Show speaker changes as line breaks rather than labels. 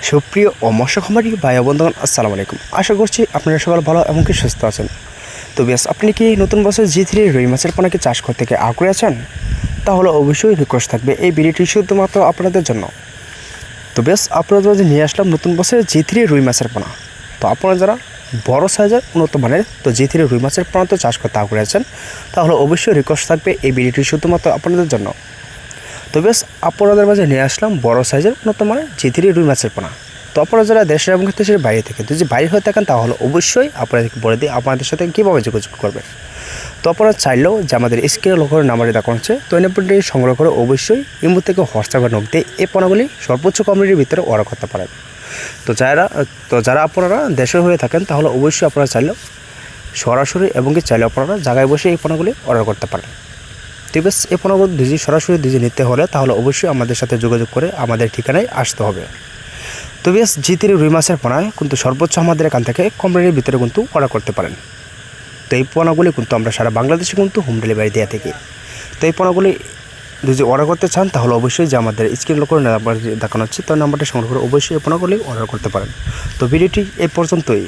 সুপ্রিয় ও মৎস্য খামারি ভাই বন্ধুগণ, আসসালামু আলাইকুম। আশা করছি আপনারা সবাই ভালো এবং কি সুস্থ আছেন। তো বেশ, আপনি কি নতুন বছর জি3 রুই মাছের পোনাকে চাষ করতে আগ্রহী আছেন? তাহলে অবশ্যই রিকোয়েস্ট থাকবে এই ভিডিওটি শুধুমাত্র আপনাদের জন্য। তো বেশ, আপনাদের মাঝে নিয়ে আসলাম নতুন বছরের জি3 রুই মাছের পোনা। তো আপনারা যারা বড় সাইজের উন্নত মানের তো জি3 রুই মাছের পোনা তো চাষ করতে আগ্রহী আছেন, তাহলে অবশ্যই রিকোয়েস্ট থাকবে এই ভিডিওটি শুধুমাত্র আপনাদের জন্য। তো বেশ, আপনাদের মাঝে নিয়ে আসলাম বড় সাইজের উন্নত মানের জি3 রুই মাছের পোনা। তো আপনারা যারা দেশের এবং দেশের বাইরে থেকে যদি বাইরে হয়ে থাকেন, তাহলে অবশ্যই আপনাদেরকে বলে দিই আপনাদের সাথে কীভাবে যোগাযোগ করবেন। তো আপনারা চাইলেও যে আমাদের স্ক্রিনে লোকের নাম্বারে দেখা হচ্ছে, তো এই নাম্বারটি সংগ্রহ করে অবশ্যই ইমো থেকে হোয়াটসঅ্যাপে নক দিয়ে এই পণ্যগুলি সর্বোচ্চ কমিটির ভিতরে অর্ডার করতে পারেন। তো যারা আপনারা দেশে হয়ে থাকেন, তাহলে অবশ্যই আপনারা চাইলেও সরাসরি এবং চাইলে আপনারা জায়গায় বসে এই পণ্যগুলি অর্ডার করতে পারেন। তো বেশ, এই পণ্যগুলো সরাসরি নিতে হলে তাহলে অবশ্যই আমাদের সাথে যোগাযোগ করে আমাদের ঠিকানায় আসতে হবে। তো বেশ, জি3 রুই মাছের পোনায় কিন্তু সর্বোচ্চ আমাদের এখান থেকে কম রেটের ভিতরে কিন্তু অর্ডার করতে পারেন। তো এই পোনাগুলি কিন্তু আমরা সারা বাংলাদেশে কিন্তু হোম ডেলিভারি দিয়ে থাকি। তো এই পোনাগুলি যদি অর্ডার করতে চান, তাহলে অবশ্যই যে আমাদের স্ক্রিন করে নাম্বার দেখানো হচ্ছে, তো নাম্বারটি সংগ্রহ করে অবশ্যই এই পোনাগুলি অর্ডার করতে পারেন। তো ভিডিওটি এই পর্যন্তই।